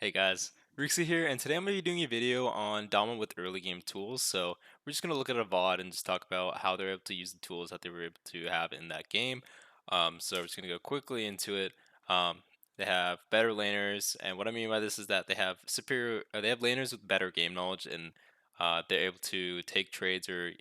Hey guys, Rixie here, and today I'm going to be doing a video on Damwon with early game tools. So we're just going to look at a VOD and just talk about how they're able to use the tools that they were able to have in that game. So we're just going to go quickly into it. They have better laners, and what I mean by this is that they have they have laners with better game knowledge, and they're able to take trades or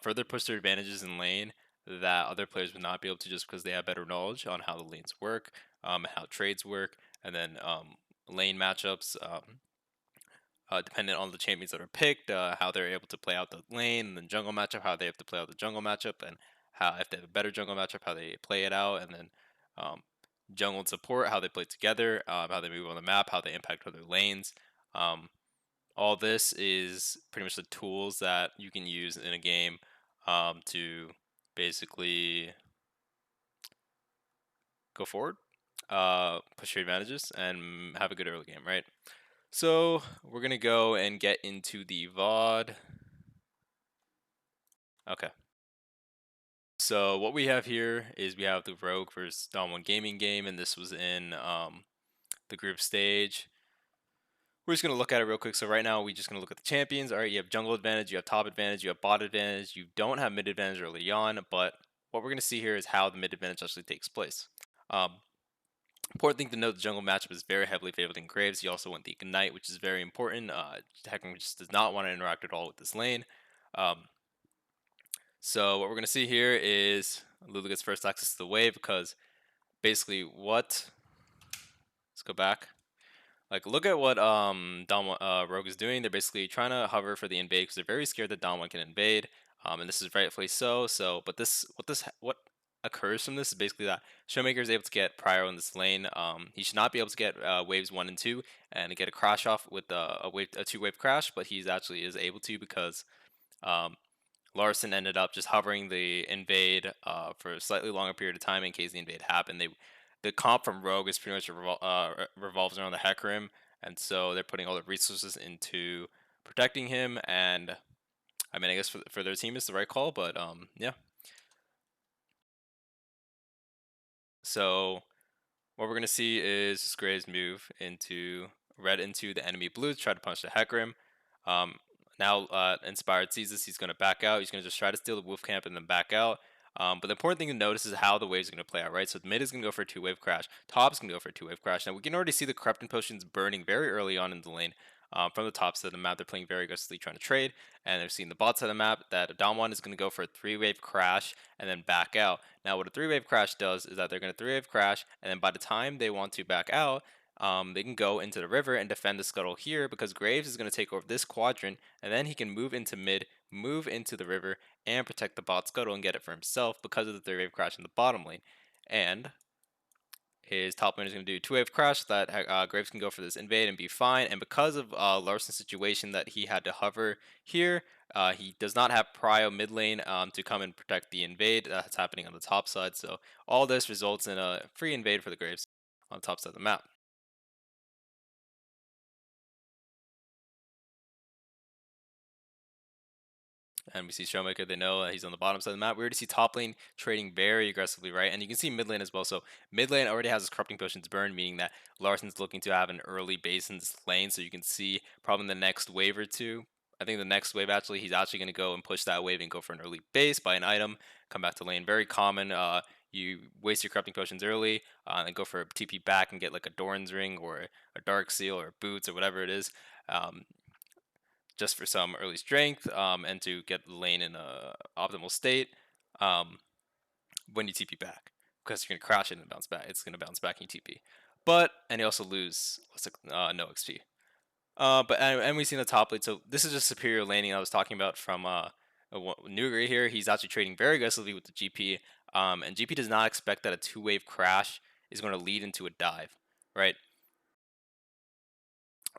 further push their advantages in lane that other players would not be able to just because they have better knowledge on how the lanes work, how trades work, and then lane matchups, dependent on the champions that are picked, how they're able to play out the lane, and then jungle matchup, how they have to play out the jungle matchup, and how if they have a better jungle matchup, how they play it out, and then um, jungle and support, how they play together, how they move on the map, how they impact other lanes. Um, all this is pretty much the tools that you can use in a game to basically go forward, push your advantages, and have a good early game, right? So we're gonna go and get into the VOD. Okay. So what we have here is we have the Rogue versus Damwon Gaming game, and this was in the group stage. We're just gonna look at it real quick. So right now we're just gonna look at the champions. All right, you have jungle advantage, you have top advantage, you have bot advantage. You don't have mid advantage early on, but what we're gonna see here is how the mid advantage actually takes place. Um, Important thing to note: the jungle matchup is very heavily favored in Graves. He also went the Ignite, which is very important. Hecarim just does not want to interact at all with this lane. Um, so what we're going to see here is Lulu gets first access to the wave because basically what... Let's go back. Like, look at what Rogue is doing. They're basically trying to hover for the invade because they're very scared that Damwon can invade, and this is rightfully so. But what occurs from this is basically that Showmaker is able to get Prio in this lane. He should not be able to get waves 1 and 2 and get a crash off with a 2-wave crash, but he's actually is able to because um, Larson ended up just hovering the invade for a slightly longer period of time in case the invade happened. The comp from Rogue is pretty much revolves around the Hecarim, and so they're putting all the resources into protecting him. And I mean, I guess for their team, it's the right call. But yeah. So what we're gonna see is Graves move into red into the enemy blue to try to punch the Hecarim. Um, Now Inspired sees this, he's gonna back out. He's gonna just try to steal the wolf camp and then back out. But the important thing to notice is how the waves are going to play out, right? So the mid is going to go for a 2-wave crash. Top's going to go for a 2-wave crash. Now we can already see the corrupting potions burning very early on in the lane. From the top side of the map, they're playing very aggressively trying to trade, and they're seeing the bot side of the map that Damwon is going to go for a 3-wave crash and then back out. Now what a 3-wave crash does is that they're going to 3-wave crash, and then by the time they want to back out, they can go into the river and defend the scuttle here because Graves is going to take over this quadrant, and then he can move into mid, move into the river, and protect the bot scuttle and get it for himself because of the 3-wave crash in the bottom lane. And his top lane is going to do 2-wave crash so that Graves can go for this invade and be fine. And because of Larson's situation that he had to hover here, he does not have Prio mid lane to come and protect the invade that's happening on the top side. So all this results in a free invade for the Graves on the top side of the map. And we see Showmaker, they know he's on the bottom side of the map. We already see top lane trading very aggressively, right? And you can see mid lane as well. So mid lane already has his corrupting potions burned, meaning that Larson's looking to have an early base in this lane. So you can see probably in the next wave or two. I think the next wave actually, he's actually going to go and push that wave and go for an early base, buy an item, come back to lane. Very common. You waste your corrupting potions early, and go for a TP back and get like a Doran's ring or a Dark Seal or boots or whatever it is. Just for some early strength and to get the lane in a optimal state um, when you TP back, because you're gonna crash it and bounce back. It's gonna bounce back in TP, and you also lose no XP. And we see in the top lane. So this is just superior laning I was talking about from Nuguri here. He's actually trading very aggressively with the GP, and GP does not expect that a 2-wave crash is going to lead into a dive, right?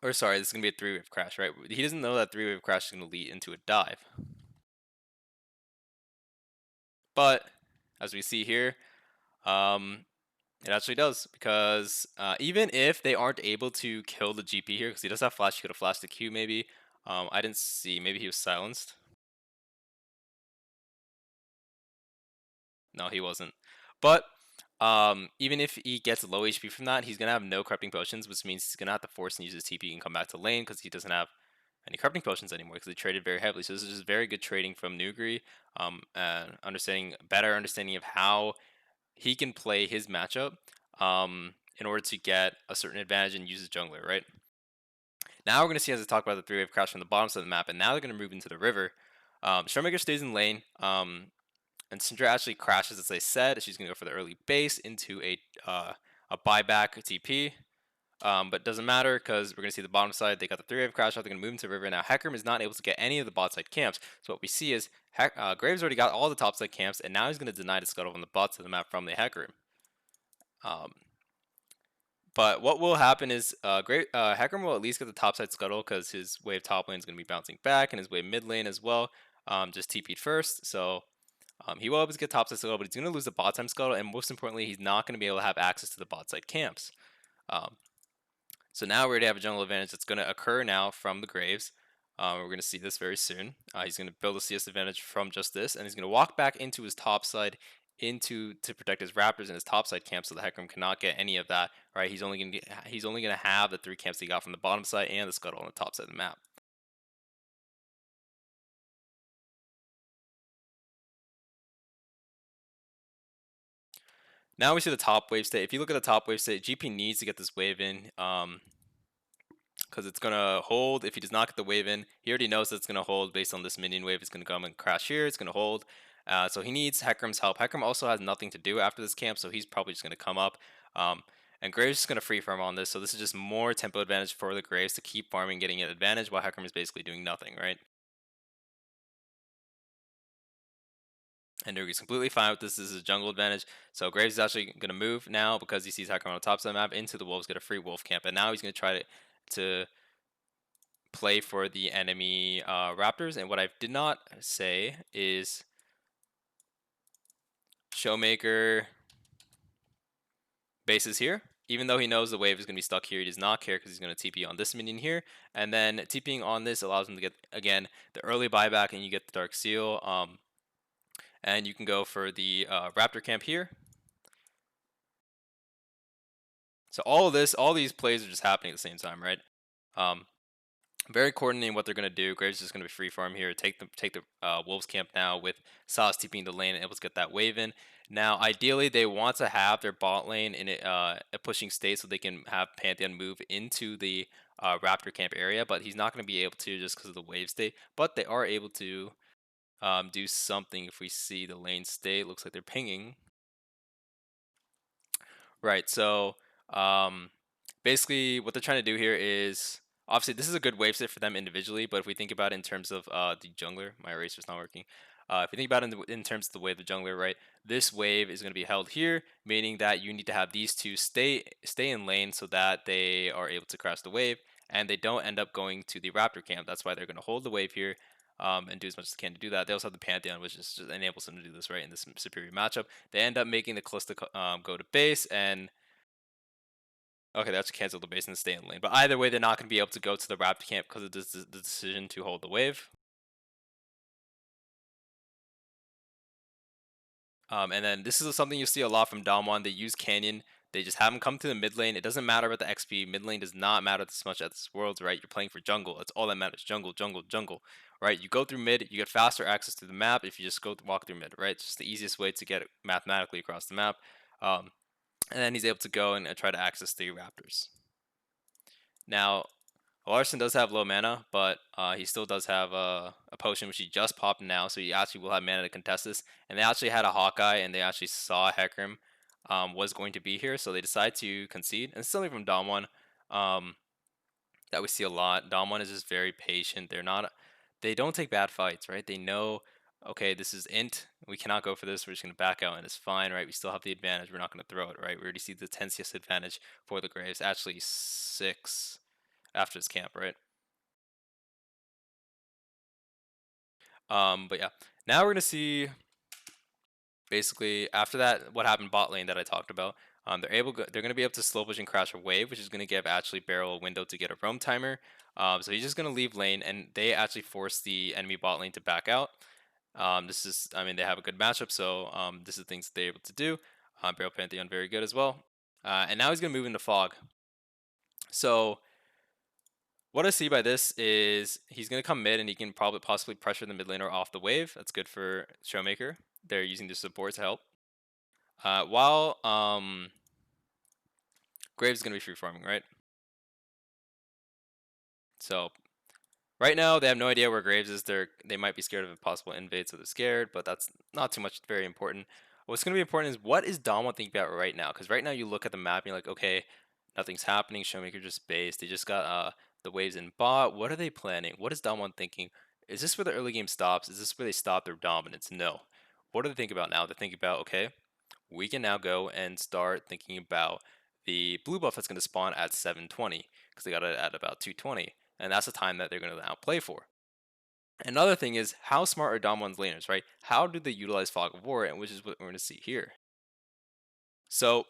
Or sorry, this is gonna be a 3-wave crash, right? He doesn't know that 3-wave crash is gonna lead into a dive. But as we see here, um, it actually does, because even if they aren't able to kill the GP here, because he does have flash, he could have flashed the Q maybe. I didn't see. Maybe he was silenced. No, he wasn't. But Even if he gets low HP from that, he's gonna have no corrupting potions, which means he's gonna have to force and use his TP and come back to lane because he doesn't have any corrupting potions anymore because they traded very heavily. So this is just very good trading from Nugri, and better understanding of how he can play his matchup, in order to get a certain advantage and use his jungler, right? Now we're gonna see as I talk about the three-wave crash from the bottom side of the map, and now they're gonna move into the river. Showmaker stays in lane. And Syndra actually crashes as I said. She's gonna go for the early base into a buyback TP. But doesn't matter because we're gonna see the bottom side. They got the three-wave crash out. They're gonna move into the river now. Hecarim is not able to get any of the bot side camps. So what we see is Graves already got all the top side camps, and now he's gonna deny the scuttle on the bot side of the map from the Hecarim. Um, but what will happen is Hecarim will at least get the top side scuttle because his wave top lane is gonna be bouncing back, and his wave mid lane as well. Just TP'd first, so he will always get top side scuttle, but he's going to lose the bot side scuttle, and most importantly, he's not going to be able to have access to the bot side camps. Um, so now we're going to have a jungle advantage that's going to occur now from the Graves. We're going to see this very soon. He's going to build a CS advantage from just this, and he's going to walk back into his top side to protect his Raptors and his top side camp, so the Hecarim cannot get any of that. Right? He's only going to have the 3 camps he got from the bottom side and the scuttle on the top side of the map. Now we see the top wave state. If you look at the top wave state, GP needs to get this wave in, because it's gonna hold. If he does not get the wave in, he already knows that it's gonna hold based on this minion wave. It's gonna come and crash here. It's gonna hold. So he needs Hecarim's help. Hecarim also has nothing to do after this camp, so he's probably just gonna come up. And Graves is gonna free farm on this. So this is just more tempo advantage for the Graves to keep farming, getting an advantage while Hecarim is basically doing nothing, right? And Nugi's completely fine with this. This is a jungle advantage. So Graves is actually going to move now because he sees Hecarim on the top side of the map into the wolves, get a free wolf camp. And now he's going to try to play for the enemy Raptors. And what I did not say is Showmaker bases here. Even though he knows the wave is going to be stuck here, he does not care because he's going to TP on this minion here. And then TPing on this allows him to get, again, the early buyback and you get the Dark Seal. And you can go for the Raptor camp here. So all these plays are just happening at the same time, right? Very coordinating what they're gonna do. Graves is just gonna be free farm here. Take the Wolves camp now with Sauce TPing the lane and able to get that wave in. Now, ideally, they want to have their bot lane in a pushing state so they can have Pantheon move into the Raptor camp area, but he's not gonna be able to just because of the wave state. But they are able to do something if we see the lane state. Looks like they're pinging. Right. So basically, what they're trying to do here is obviously this is a good wave set for them individually, but if we think about it in terms of the jungler, my eraser's not working. If you think about it in terms of the way of the jungler, right, this wave is going to be held here, meaning that you need to have these two stay in lane so that they are able to crash the wave and they don't end up going to the Raptor camp. That's why they're going to hold the wave here. And do as much as they can to do that. They also have the Pantheon, which just enables them to do this, right, in this superior matchup. They end up making the Callista go to base, and okay, that's canceled the base and stay in lane. But either way, they're not going to be able to go to the Raptor camp because of the decision to hold the wave. And then this is something you see a lot from Damwon. They use Canyon. They just have him come to the mid lane. It doesn't matter about the XP. Mid lane does not matter this much at this Worlds, right? You're playing for jungle. That's all that matters. Jungle, jungle, jungle, right? You go through mid, you get faster access to the map if you just walk through mid, right? It's just the easiest way to get it mathematically across the map. And then he's able to go and try to access the Raptors. Now, Larson does have low mana, but he still does have a potion which he just popped now, so he actually will have mana to contest this. And they actually had a Hawkeye, and they actually saw Hecarim was going to be here, so they decided to concede. And it's something from Damwon that we see a lot. Damwon is just very patient. They don't take bad fights, right? They know, okay, this is int. We cannot go for this. We're just going to back out, and it's fine, right? We still have the advantage. We're not going to throw it, right? We already see the 10 CS advantage for the Graves. Actually, 6 after this camp, right? But yeah, now we're gonna see basically after that what happened bot lane that I talked about. They're gonna be able to slow push and crash a wave, which is gonna give actually Barrel a window to get a roam timer. So he's just gonna leave lane, and they actually force the enemy bot lane to back out. This is, I mean, they have a good matchup, so this is things they're able to do. Barrel Pantheon, very good as well. And now he's going to move into Fog. So what I see by this is he's going to come mid and he can probably possibly pressure the mid laner off the wave. That's good for Showmaker. They're using the support to help. While Graves is going to be free farming, right? So right now they have no idea where Graves is. They might be scared of a possible invade, so they're scared. But that's not too much very important. What's going to be important is what is Damwon thinking about right now? Because right now you look at the map and you're like, okay, nothing's happening. Showmaker just based. They just got the waves in bot. What are they planning? What is Damwon thinking? Is this where the early game stops? Is this where they stop their dominance? No. What do they think about now? They're thinking about, okay, we can now go and start thinking about the blue buff that's going to spawn at 720 because they got it at about 220, and that's the time that they're going to now play for. Another thing is how smart are Damwon's laners, right? How do they utilize Fog of War, and which is what we're going to see here. So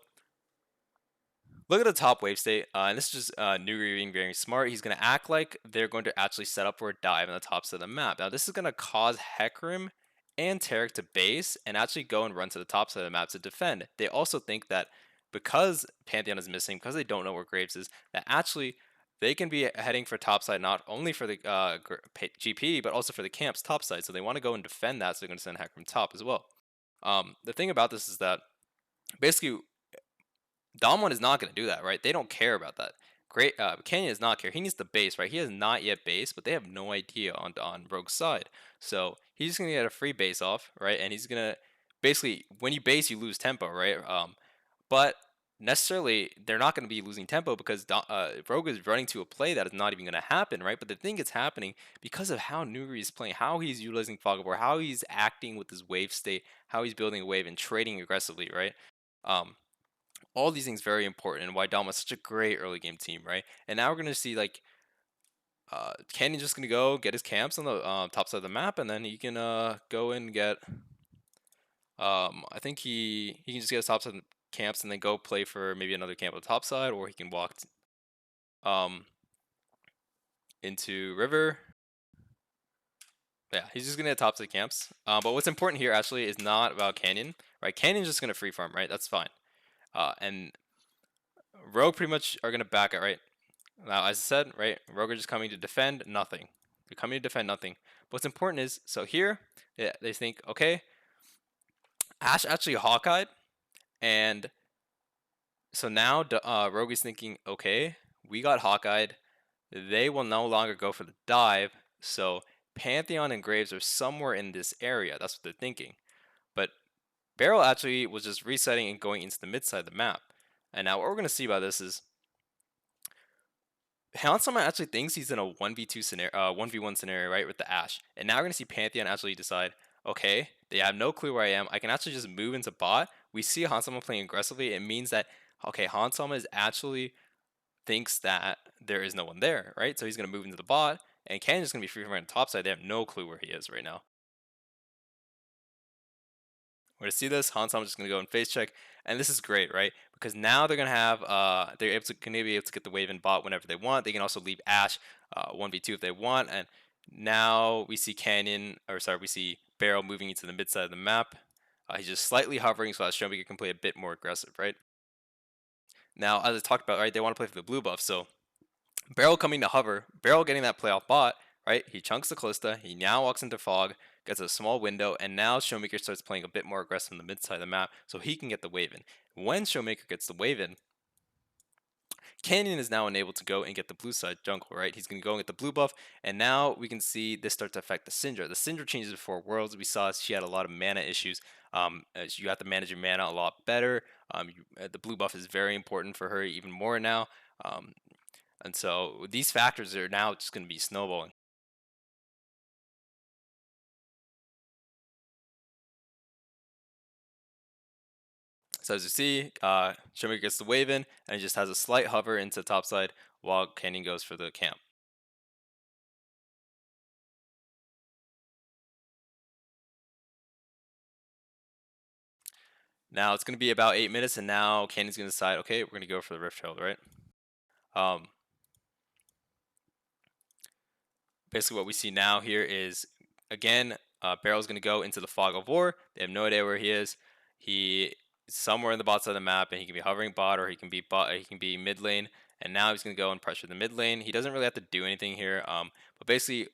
look at the top wave state, and this is just Nuguri being very smart. He's going to act like they're going to actually set up for a dive on the top side of the map. Now this is going to cause Hecarim and Taric to base and actually go and run to the top side of the map to defend. They also think that because Pantheon is missing, because they don't know where Graves is, that actually they can be heading for topside not only for the GP, but also for the camp's topside. So they want to go and defend that, so they're going to send Hecarim top as well. The thing about this is that basically Damwon is not going to do that, right? They don't care about that. Great, Canyon does not care. He needs the base, right? He has not yet base, but they have no idea on Rogue's side. So he's just going to get a free base off, right? And he's going to basically, when you base, you lose tempo, right? But necessarily, they're not going to be losing tempo because Rogue is running to a play that is not even going to happen, right? But the thing is happening because of how Nuguri is playing, how he's utilizing Fog of War, how he's acting with his wave state, how he's building a wave and trading aggressively, right? All these things very important and why Dom was such a great early game team, right? And now we're gonna see like Canyon's just gonna go get his camps on the top side of the map, and then he can go and get I think he can just get his top side camps and then go play for maybe another camp on the top side, or he can walk um into river. Yeah, he's just gonna get top side camps. But what's important here actually is not about Canyon, right? Canyon's just gonna free farm, right? That's fine. And Rogue pretty much are gonna back it, right? Now, as I said, right, Rogue are just coming to defend nothing. They're coming to defend nothing. But what's important is, so here, yeah, they think, okay, Ash actually Hawkeye, and so now Rogue is thinking, okay, we got Hawkeye. They will no longer go for the dive, so Pantheon and Graves are somewhere in this area. That's what they're thinking. But Barrel actually was just resetting and going into the mid side of the map. And now what we're going to see by this is Hansama actually thinks he's in a 1v2 scenario, 1v1 scenario, right, with the Ashe. And now we're going to see Pantheon actually decide, okay, they have no clue where I am. I can actually just move into bot. We see Hansama playing aggressively. It means that, okay, Hansama is actually thinks that there is no one there, right? So he's going to move into the bot, and Canyon's going to be free from on the top side. They have no clue where he is right now. We're going to see this. Hansama's just going to go and face check, and this is great, right? Because now they're going to have, they're able to, gonna be able to get the wave in bot whenever they want. They can also leave Ashe 1v2 if they want, and now we see Canyon, or sorry, we see Barrel moving into the mid side of the map. He's just slightly hovering so that Showmaker can play a bit more aggressive, right? Now, as I talked about, right, they want to play for the blue buff, so Barrel coming to hover, Barrel getting that play off bot, right? He chunks the Callista, he now walks into Fog, gets a small window, and now Showmaker starts playing a bit more aggressive on the mid side of the map so he can get the wave in. When Showmaker gets the wave in, Canyon is now enabled to go and get the blue side jungle, right? He's going to go and get the blue buff, and now we can see this start to affect the Syndra. The Syndra changes before Worlds. We saw she had a lot of mana issues. You have to manage your mana a lot better. The blue buff is very important for her even more now. And so these factors are now just going to be snowballing. So as you see, Shimmer gets the wave in, and he just has a slight hover into topside while Canyon goes for the camp. Now it's going to be about 8 minutes, and now Canyon's going to decide, okay, we're going to go for the Rift Herald, right? Basically what we see now here is, again, Barrel's going to go into the Fog of War. They have no idea where he is. He somewhere in the bot side of the map, and he can be hovering bot, or he can be he can be mid lane. And now he's gonna go and pressure the mid lane. He doesn't really have to do anything here. But basically,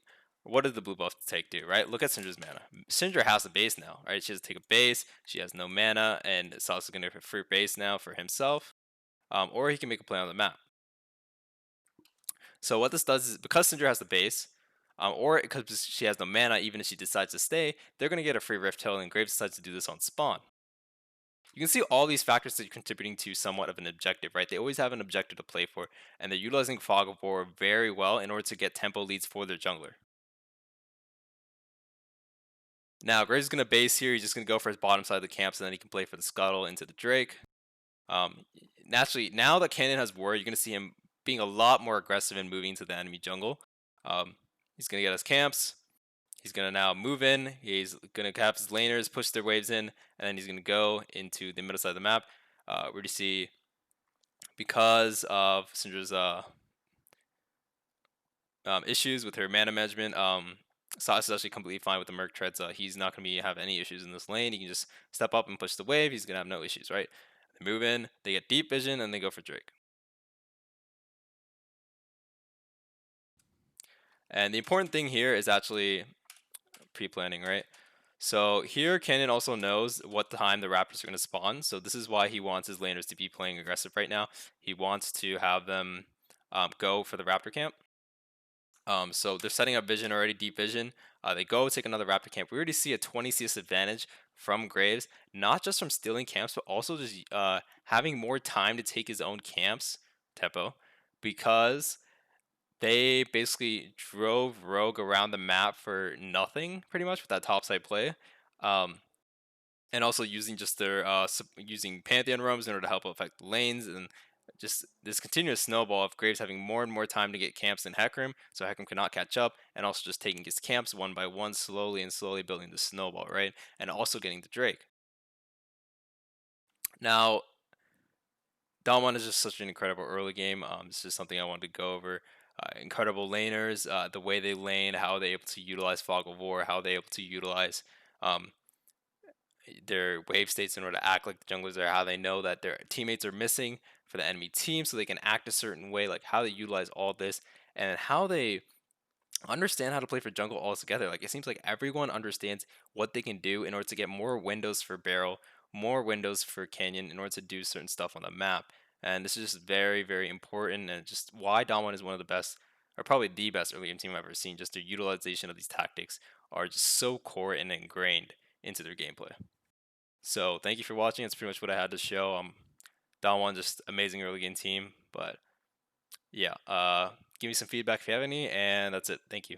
what does the blue buff take do, right? Look at Syndra's mana. Syndra has a base now, right? She has to take a base. She has no mana, and it's also gonna have a free base now for himself. Or he can make a play on the map. So what this does is, because Syndra has the base, or because she has no mana, even if she decides to stay, they're gonna get a free Rift Hill, and Graves decides to do this on spawn. You can see all these factors that are contributing to somewhat of an objective, right? They always have an objective to play for, and they're utilizing Fog of War very well in order to get tempo leads for their jungler. Now, Graves is going to base here. He's just going to go for his bottom side of the camp, so then he can play for the Scuttle into the Drake. Naturally, now that Cannon has War, you're going to see him being a lot more aggressive and moving to the enemy jungle. He's going to get his camps. He's going to now move in. He's going to have his laners push their waves in, and then he's going to go into the middle side of the map. Where do you see, because of Syndra's issues with her mana management, Sauce is actually completely fine with the Merc Treads. He's not going to have any issues in this lane. He can just step up and push the wave. He's going to have no issues, right? They move in, they get deep vision, and they go for Drake. And the important thing here is actually pre-planning, right? So here, Cannon also knows what time the Raptors are going to spawn. So this is why he wants his laners to be playing aggressive right now. He wants to have them go for the Raptor camp. So they're setting up vision already, deep vision. They go take another Raptor camp. We already see a 20 CS advantage from Graves, not just from stealing camps, but also just having more time to take his own camps, Teppo, because they basically drove Rogue around the map for nothing, pretty much, with that topside play. And also using just their using Pantheon roams in order to help affect the lanes, and just this continuous snowball of Graves having more and more time to get camps in Hecarim, so Hecarim cannot catch up, and also just taking his camps one by one, slowly and slowly building the snowball, right? And also getting the Drake. Now, Damwon is just such an incredible early game. It's just something I wanted to go over. Incredible laners, the way they lane, how they're able to utilize Fog of War, how they're able to utilize their wave states in order to act like the junglers are, how they know that their teammates are missing for the enemy team so they can act a certain way, like how they utilize all this, and how they understand how to play for jungle altogether. Like, it seems like everyone understands what they can do in order to get more windows for Barrel, more windows for Canyon in order to do certain stuff on the map. And this is just very, very important, and just why Damwon is one of the best, or probably the best early game team I've ever seen. Just their utilization of these tactics are just so core and ingrained into their gameplay. So thank you for watching. It's pretty much what I had to show. Damwon, just amazing early game team. But yeah, give me some feedback if you have any, and that's it. Thank you.